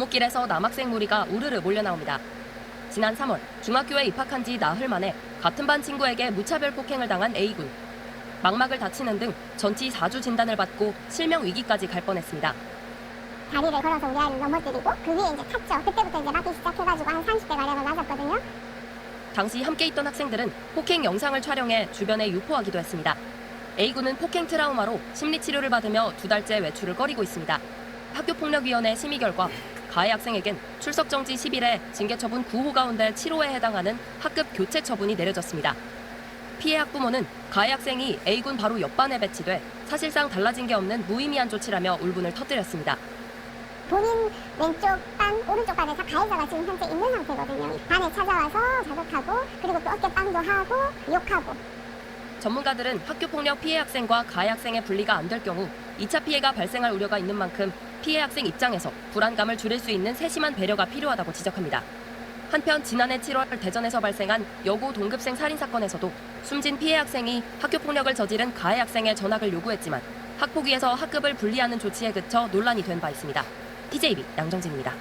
골목길에서 남학생 무리가 우르르 몰려 나옵니다. 지난 3월 중학교에 입학한 지 나흘 만에 같은 반 친구에게 무차별 폭행을 당한 A군. 망막을 다치는 등 전치 4주 진단을 받고 실명 위기까지 갈 뻔했습니다. 다리를 걸어서 우리 아이를 넘어뜨리고 그 위에 이제 탔죠. 그때부터 이제 맞기 시작해가지고 한 30대 가량을 맞았거든요. 당시 함께 있던 학생들은 폭행 영상을 촬영해 주변에 유포하기도 했습니다. A군은 폭행 트라우마로 심리치료를 받으며 2달째 외출을 꺼리고 있습니다. 학교폭력위원회 심의 결과 가해 학생에겐 출석 정지 10일에 징계 처분 9호 가운데 7호에 해당하는 학급 교체 처분이 내려졌습니다. 피해 학부모는 가해 학생이 A군 바로 옆반에 배치돼 사실상 달라진 게 없는 무의미한 조치라며 울분을 터뜨렸습니다. 본인 왼쪽 반, 오른쪽 반에서 가해자가 지금 현재 있는 상태거든요. 반에 찾아와서 자극하고 그리고 또 어깨빵도 하고 욕하고. 전문가들은 학교폭력 피해 학생과 가해 학생의 분리가 안 될 경우 2차 피해가 발생할 우려가 있는 만큼 피해 학생 입장에서 불안감을 줄일 수 있는 세심한 배려가 필요하다고 지적합니다. 한편 지난해 7월 대전에서 발생한 여고 동급생 살인 사건에서도 숨진 피해 학생이 학교폭력을 저지른 가해 학생의 전학을 요구했지만 학폭위에서 학급을 분리하는 조치에 그쳐 논란이 된 바 있습니다. TJB 양정진입니다.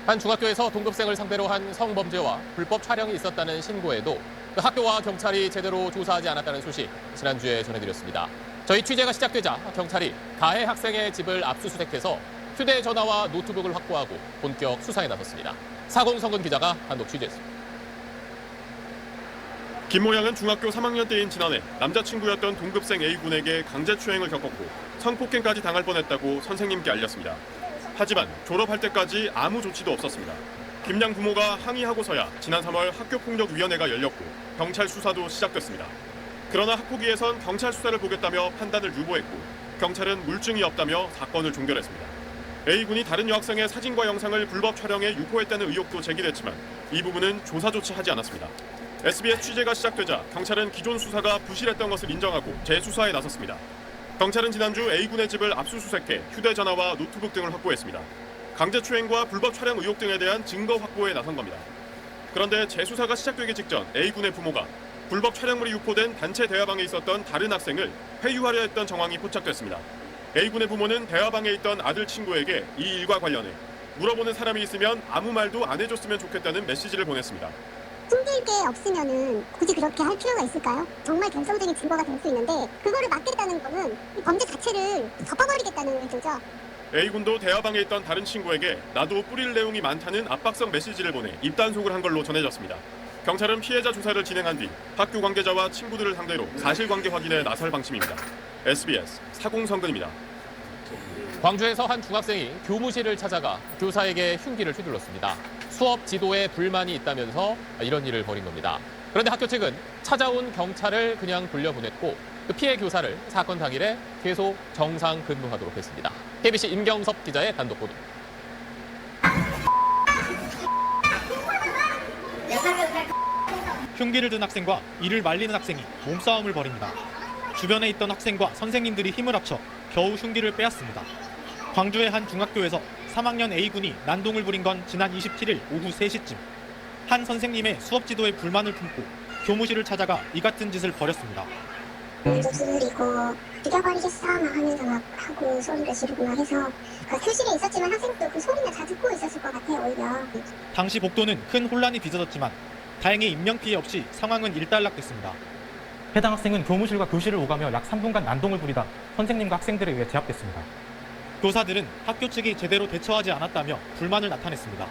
한 중학교에서 동급생을 상대로 한 성범죄와 불법 촬영이 있었다는 신고에도 그 학교와 경찰이 제대로 조사하지 않았다는 소식 지난주에 전해드렸습니다. 저희 취재가 시작되자 경찰이 가해 학생의 집을 압수수색해서 휴대전화와 노트북을 확보하고 본격 수사에 나섰습니다. 사공성근 기자가 단독 취재했습니다. 김모양은 중학교 3학년 때인 지난해 남자친구였던 동급생 A군에게 강제추행을 겪었고 성폭행까지 당할 뻔했다고 선생님께 알렸습니다. 하지만 졸업할 때까지 아무 조치도 없었습니다. 김양 부모가 항의하고서야 지난 3월 학교폭력위원회가 열렸고 경찰 수사도 시작됐습니다. 그러나 학폭위에선 경찰 수사를 보겠다며 판단을 유보했고 경찰은 물증이 없다며 사건을 종결했습니다. A군이 다른 여학생의 사진과 영상을 불법 촬영해 유포했다는 의혹도 제기됐지만 이 부분은 조사조차 하지 않았습니다. SBS 취재가 시작되자 경찰은 기존 수사가 부실했던 것을 인정하고 재수사에 나섰습니다. 경찰은 지난주 A군의 집을 압수수색해 휴대전화와 노트북 등을 확보했습니다. 강제추행과 불법 촬영 의혹 등에 대한 증거 확보에 나선 겁니다. 그런데 재수사가 시작되기 직전 A군의 부모가 불법 촬영물이 유포된 단체 대화방에 있었던 다른 학생을 회유하려 했던 정황이 포착됐습니다. A군의 부모는 대화방에 있던 아들 친구에게 이 일과 관련해 물어보는 사람이 있으면 아무 말도 안 해줬으면 좋겠다는 메시지를 보냈습니다. 숨길 게 없으면은 굳이 그렇게 할 필요가 있을까요? 정말 결정적인 증거가 될 수 있는데 그거를 막겠다는 거는 이 범죄 자체를 덮어버리겠다는 의도죠. A군도 대화방에 있던 다른 친구에게 나도 뿌릴 내용이 많다는 압박성 메시지를 보내 입단속을 한 걸로 전해졌습니다. 경찰은 피해자 조사를 진행한 뒤 학교 관계자와 친구들을 상대로 사실관계 확인에 나설 방침입니다. SBS 사공성근입니다. 광주에서 한 중학생이 교무실을 찾아가 교사에게 흉기를 휘둘렀습니다. 수업 지도에 불만이 있다면서 이런 일을 벌인 겁니다. 그런데 학교 측은 찾아온 경찰을 그냥 돌려보냈고 그 피해 교사를 사건 당일에 계속 정상 근무하도록 했습니다. KBC 임경섭 기자의 단독 보도. 흉기를 든 학생과 이를 말리는 학생이 몸싸움을 벌입니다. 주변에 있던 학생과 선생님들이 힘을 합쳐 겨우 흉기를 빼앗습니다. 광주의 한 중학교에서 3학년 A군이 난동을 부린 건 지난 27일 오후 3시쯤. 한 선생님의 수업 지도에 불만을 품고 교무실을 찾아가 이 같은 짓을 벌였습니다. 물도 두드리고 죽여버리겠어 막 하면서 막 하고 소리를 지르고 막 해서 그 교실에 있었지만 학생도 그 소리는 다 듣고 있었을 것 같아요 오히려. 당시 복도는 큰 혼란이 빚어졌지만 다행히 인명피해 없이 상황은 일단락됐습니다. 해당 학생은 교무실과 교실을 오가며 약 3분간 난동을 부리다 선생님과 학생들에 의해 제압됐습니다. 교사들은 학교 측이 제대로 대처하지 않았다며 불만을 나타냈습니다.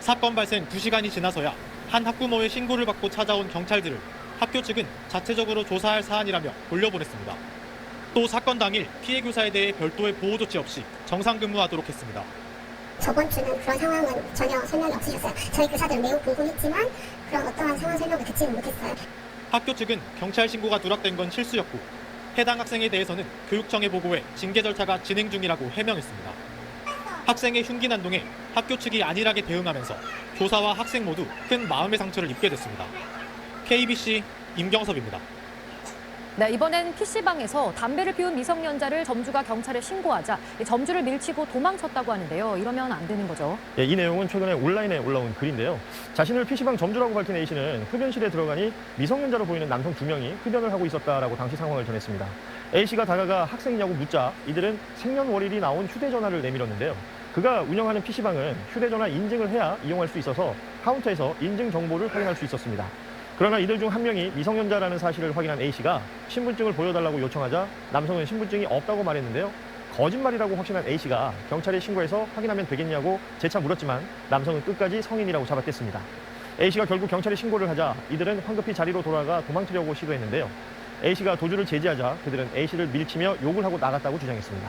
사건 발생 2시간이 지나서야 한 학부모의 신고를 받고 찾아온 경찰들을 학교 측은 자체적으로 조사할 사안이라며 돌려보냈습니다. 또 사건 당일 피해 교사에 대해 별도의 보호 조치 없이 정상 근무하도록 했습니다. 저번 주는 그런 상황은 전혀 설명이 없으셨어요. 저희 교사들 매우 궁금했지만 그런 어떠한 상황 설명을 듣지는 못했어요. 학교 측은 경찰 신고가 누락된 건 실수였고 해당 학생에 대해서는 교육청에 보고해 징계 절차가 진행 중이라고 해명했습니다. 학생의 흉기 난동에 학교 측이 안일하게 대응하면서 교사와 학생 모두 큰 마음의 상처를 입게 됐습니다. KBC 임경섭입니다. 네, 이번엔 PC방에서 담배를 피운 미성년자를 점주가 경찰에 신고하자 점주를 밀치고 도망쳤다고 하는데요. 이러면 안 되는 거죠. 예, 이 내용은 최근에 온라인에 올라온 글인데요. 자신을 PC방 점주라고 밝힌 A씨는 흡연실에 들어가니 미성년자로 보이는 남성 2명이 흡연을 하고 있었다라고 당시 상황을 전했습니다. A씨가 다가가 학생이냐고 묻자 이들은 생년월일이 나온 휴대전화를 내밀었는데요. 그가 운영하는 PC방은 휴대전화 인증을 해야 이용할 수 있어서 카운터에서 인증 정보를 확인할 수 있었습니다. 그러나 이들 중 한 명이 미성년자라는 사실을 확인한 A씨가 신분증을 보여달라고 요청하자 남성은 신분증이 없다고 말했는데요. 거짓말이라고 확신한 A씨가 경찰에 신고해서 확인하면 되겠냐고 재차 물었지만 남성은 끝까지 성인이라고 잡아댔습니다. A씨가 결국 경찰에 신고를 하자 이들은 황급히 자리로 돌아가 도망치려고 시도했는데요. A씨가 도주를 제지하자 그들은 A씨를 밀치며 욕을 하고 나갔다고 주장했습니다.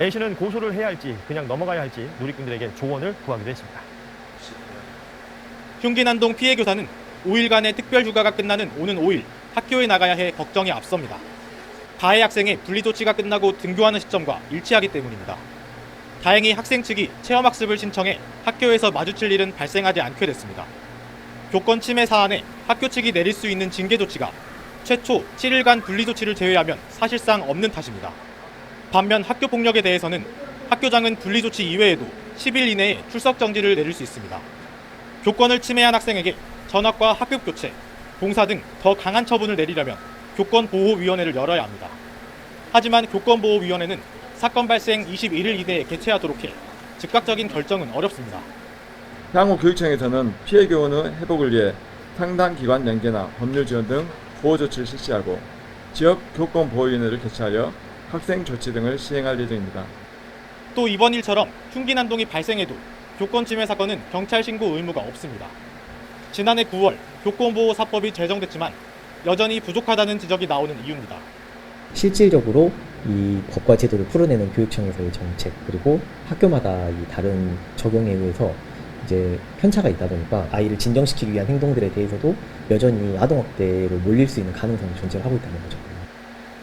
A씨는 고소를 해야 할지 그냥 넘어가야 할지 누리꾼들에게 조언을 구하기도 했습니다. 흉기 난동 피해 교사는 5일간의 특별 휴가가 끝나는 오는 5일 학교에 나가야 해 걱정이 앞섭니다. 가해 학생의 분리 조치가 끝나고 등교하는 시점과 일치하기 때문입니다. 다행히 학생 측이 체험학습을 신청해 학교에서 마주칠 일은 발생하지 않게 됐습니다. 교권 침해 사안에 학교 측이 내릴 수 있는 징계 조치가 최초 7일간 분리 조치를 제외하면 사실상 없는 탓입니다. 반면 학교 폭력에 대해서는 학교장은 분리 조치 이외에도 10일 이내에 출석 정지를 내릴 수 있습니다. 교권을 침해한 학생에게 전학과 학급 교체, 봉사 등 더 강한 처분을 내리려면 교권보호위원회를 열어야 합니다. 하지만 교권보호위원회는 사건 발생 21일 이내에 개최하도록 해 즉각적인 결정은 어렵습니다. 향후 교육청에서는 피해 교원의 회복을 위해 상당 기관 연계나 법률 지원 등 보호 조치를 실시하고 지역 교권보호위원회를 개최하여 학생 조치 등을 시행할 예정입니다. 또 이번 일처럼 흉기 난동이 발생해도 교권 침해 사건은 경찰 신고 의무가 없습니다. 지난해 9월 교권보호사법이 제정됐지만 여전히 부족하다는 지적이 나오는 이유입니다. 실질적으로 이 법과 제도를 풀어내는 교육청에서의 정책 그리고 학교마다 이 다른 적용에 의해서 이제 편차가 있다 보니까 아이를 진정시키기 위한 행동들에 대해서도 여전히 아동학대로 몰릴 수 있는 가능성이 존재를 하고 있다는 거죠.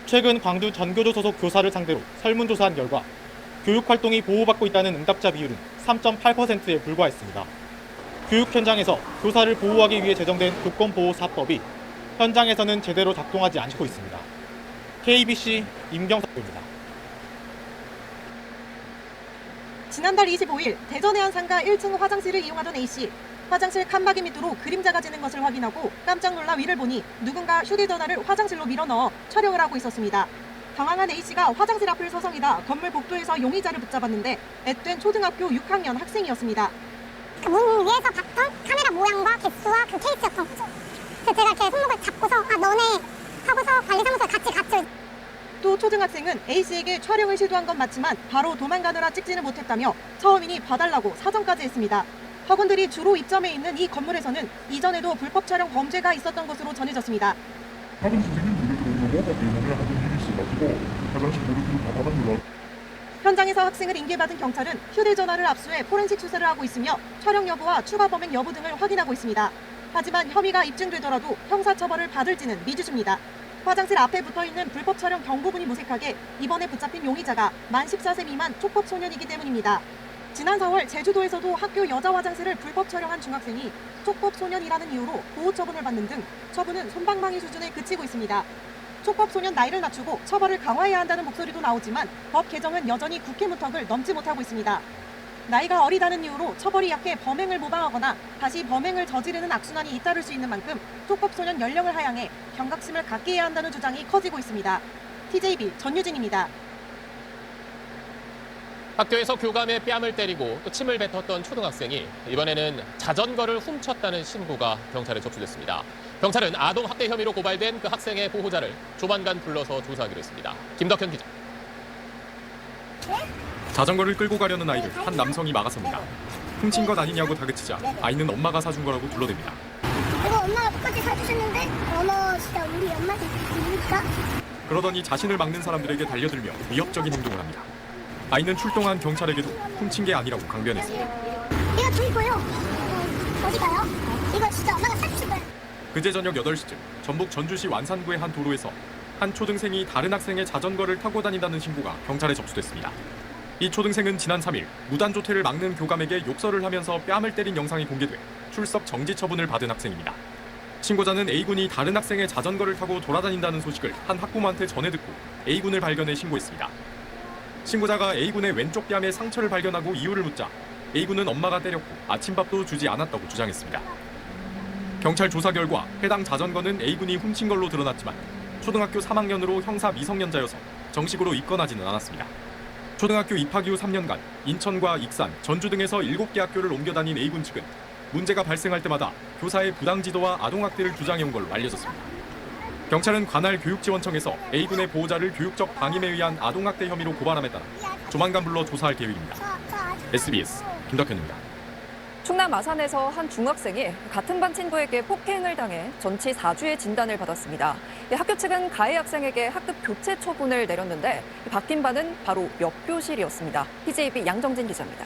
최근 광주 전교조 소속 교사를 상대로 설문조사한 결과 교육활동이 보호받고 있다는 응답자 비율은 3.8%에 불과했습니다. 교육 현장에서 교사를 보호하기 위해 제정된 교권보호사법이 현장에서는 제대로 작동하지 않고 있습니다. KBC 임경섭입니다. 지난달 25일 대전의 한 상가 1층 화장실을 이용하던 A씨. 화장실 칸막이 밑으로 그림자가 지는 것을 확인하고 깜짝 놀라 위를 보니 누군가 휴대전화를 화장실로 밀어넣어 촬영을 하고 있었습니다. 당황한 A씨가 화장실 앞을 서성이다 건물 복도에서 용의자를 붙잡았는데 앳된 초등학교 6학년 학생이었습니다. 그 문 위에서 봤던 카메라 모양과 개수와 그 케이스였던 거죠. 그래서 제가 이렇게 손목을 잡고서 아 너네 하고서 관리사무소에 같이 갔죠. 또 초등학생은 A씨에게 촬영을 시도한 건 맞지만 바로 도망가느라 찍지는 못했다며 처음이니 봐달라고 사정까지 했습니다. 학원들이 주로 입점해 있는 이 건물에서는 이전에도 불법 촬영 범죄가 있었던 것으로 전해졌습니다. 학원 선생님들이 영어가 때문에 하던 일이 있어가지고 화장실 모르기로 다 받았느라. 현장에서 학생을 인계받은 경찰은 휴대전화를 압수해 포렌식 수사를 하고 있으며 촬영 여부와 추가 범행 여부 등을 확인하고 있습니다. 하지만 혐의가 입증되더라도 형사처벌을 받을지는 미지수입니다. 화장실 앞에 붙어있는 불법 촬영 경고문이 무색하게 이번에 붙잡힌 용의자가 만 14세 미만 촉법 소년이기 때문입니다. 지난 4월 제주도에서도 학교 여자 화장실을 불법 촬영한 중학생이 촉법 소년이라는 이유로 보호 처분을 받는 등 처분은 솜방망이 수준에 그치고 있습니다. 촉법 소년 나이를 낮추고 처벌을 강화해야 한다는 목소리도 나오지만 법 개정은 여전히 국회 문턱을 넘지 못하고 있습니다. 나이가 어리다는 이유로 처벌이 약해 범행을 모방하거나 다시 범행을 저지르는 악순환이 잇따를 수 있는 만큼 촉법 소년 연령을 하향해 경각심을 갖게 해야 한다는 주장이 커지고 있습니다. TJB 전유진입니다. 학교에서 교감에 뺨을 때리고 또 침을 뱉었던 초등학생이 이번에는 자전거를 훔쳤다는 신고가 경찰에 접수됐습니다. 경찰은 아동 학대 혐의로 고발된 그 학생의 보호자를 조만간 불러서 조사하기로 했습니다. 김덕현 기자. 자전거를 끌고 가려는 아이를 한 남성이 막아섭니다. 훔친 것 아니냐고 다그치자 아이는 엄마가 사준 거라고 둘러댑니다. 이거 엄마가 똑같이 사주셨는데? 어머, 진짜 우리 엄마한테 누굴까? 그러더니 자신을 막는 사람들에게 달려들며 위협적인 행동을 합니다. 아이는 출동한 경찰에게도 훔친 게 아니라고 강변했습니다. 이거 돈 보여. 어디 가요? 이거 진짜 엄마가 사주신 거야. 그제 저녁 8시쯤 전북 전주시 완산구의 한 도로에서 한 초등생이 다른 학생의 자전거를 타고 다닌다는 신고가 경찰에 접수됐습니다. 이 초등생은 지난 3일 무단 조퇴를 막는 교감에게 욕설을 하면서 뺨을 때린 영상이 공개돼 출석 정지 처분을 받은 학생입니다. 신고자는 A군이 다른 학생의 자전거를 타고 돌아다닌다는 소식을 한 학부모한테 전해 듣고 A군을 발견해 신고했습니다. 신고자가 A군의 왼쪽 뺨에 상처를 발견하고 이유를 묻자 A군은 엄마가 때렸고 아침밥도 주지 않았다고 주장했습니다. 경찰 조사 결과 해당 자전거는 A군이 훔친 걸로 드러났지만 초등학교 3학년으로 형사 미성년자여서 정식으로 입건하지는 않았습니다. 초등학교 입학 이후 3년간 인천과 익산, 전주 등에서 7개 학교를 옮겨 다닌 A군 측은 문제가 발생할 때마다 교사의 부당 지도와 아동학대를 주장해온 걸로 알려졌습니다. 경찰은 관할 교육지원청에서 A군의 보호자를 교육적 방임에 의한 아동학대 혐의로 고발함에 따라 조만간 불러 조사할 계획입니다. SBS 김덕현입니다. 충남 아산에서 한 중학생이 같은 반 친구에게 폭행을 당해 전치 4주의 진단을 받았습니다. 학교 측은 가해 학생에게 학급 교체 처분을 내렸는데 바뀐 반은 바로 옆교실이었습니다. TJB 양정진 기자입니다.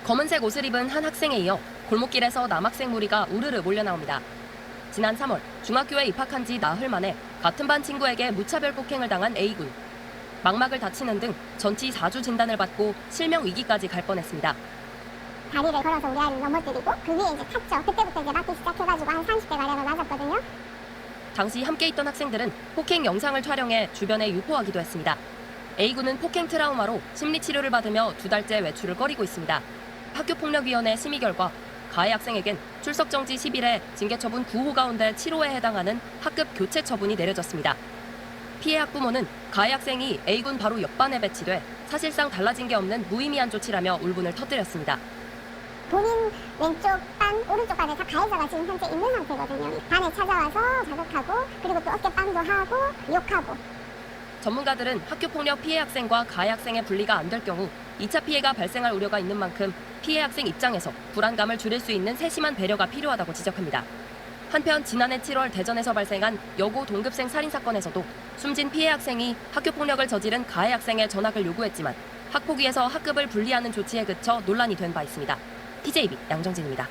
검은색 옷을 입은 한 학생에 이어 골목길에서 남학생 무리가 우르르 몰려 나옵니다. 지난 3월 중학교에 입학한 지 나흘 만에 같은 반 친구에게 무차별 폭행을 당한 A군. 망막을 다치는 등 전치 4주 진단을 받고 실명 위기까지 갈 뻔했습니다. 다리를 걸어서 우리 아이를 넘어뜨리고 그 위에 이제 탔죠. 그때부터 이제 맞기 시작해가지고 한 30대 가량을 맞았거든요. 당시 함께 있던 학생들은 폭행 영상을 촬영해 주변에 유포하기도 했습니다. A군은 폭행 트라우마로 심리치료를 받으며 2달째 외출을 꺼리고 있습니다. 학교폭력위원회 심의 결과 가해 학생에겐 출석 정지 10일에 징계 처분 9호 가운데 7호에 해당하는 학급 교체 처분이 내려졌습니다. 피해 학부모는 가해 학생이 A군 바로 옆반에 배치돼 사실상 달라진 게 없는 무의미한 조치라며 울분을 터뜨렸습니다. 본인 왼쪽 반, 오른쪽 반에 다 가해자가 지금 현재 있는 상태거든요. 반에 찾아와서 자극하고 그리고 또 어깨빵도 하고 욕하고. 전문가들은 학교폭력 피해 학생과 가해 학생의 분리가 안 될 경우 2차 피해가 발생할 우려가 있는 만큼 피해 학생 입장에서 불안감을 줄일 수 있는 세심한 배려가 필요하다고 지적합니다. 한편 지난해 7월 대전에서 발생한 여고 동급생 살인 사건에서도 숨진 피해 학생이 학교폭력을 저지른 가해 학생의 전학을 요구했지만 학폭위에서 학급을 분리하는 조치에 그쳐 논란이 된 바 있습니다. TJB 양정진입니다.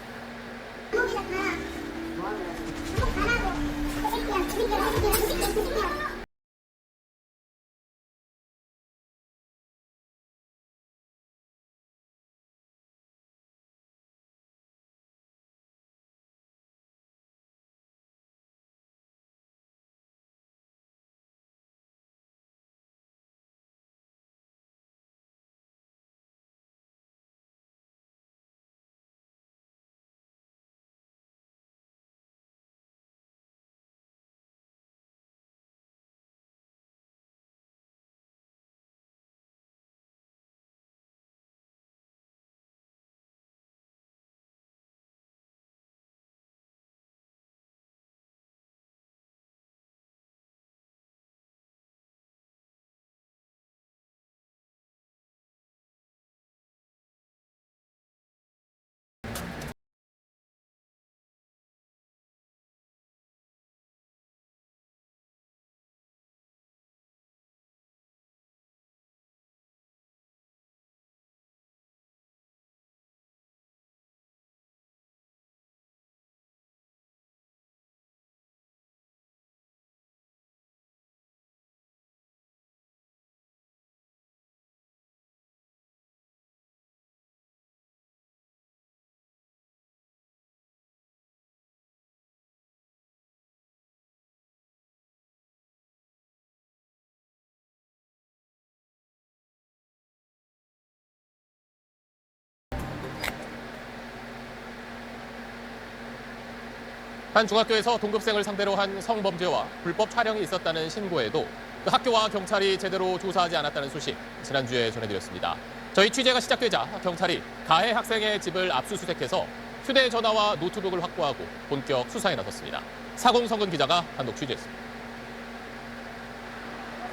한 중학교에서 동급생을 상대로 한 성범죄와 불법 촬영이 있었다는 신고에도 그 학교와 경찰이 제대로 조사하지 않았다는 소식 지난주에 전해드렸습니다. 저희 취재가 시작되자 경찰이 가해 학생의 집을 압수수색해서 휴대전화와 노트북을 확보하고 본격 수사에 나섰습니다. 사공성근 기자가 단독 취재했습니다.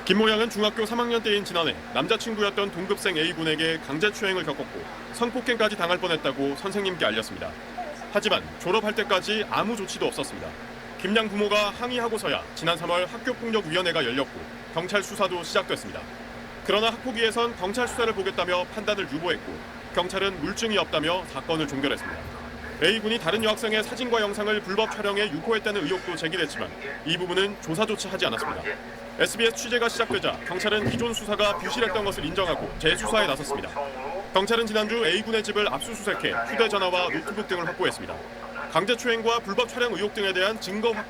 김모양은 중학교 3학년 때인 지난해 남자친구였던 동급생 A군에게 강제추행을 겪었고 성폭행까지 당할 뻔했다고 선생님께 알렸습니다. 하지만 졸업할 때까지 아무 조치도 없었습니다. 김양 부모가 항의하고서야 지난 3월 학교폭력위원회가 열렸고 경찰 수사도 시작됐습니다. 그러나 학폭위에선 경찰 수사를 보겠다며 판단을 유보했고 경찰은 물증이 없다며 사건을 종결했습니다. A군이 다른 여학생의 사진과 영상을 불법 촬영해 유포했다는 의혹도 제기됐지만 이 부분은 조사조차 하지 않았습니다. SBS 취재가 시작되자 경찰은 기존 수사가 부실했던 것을 인정하고 재수사에 나섰습니다. 경찰은 지난주 A군의 집을 압수수색해 휴대전화와 노트북 등을 확보했습니다. 강제추행과 불법 촬영 의혹 등에 대한 증거 확보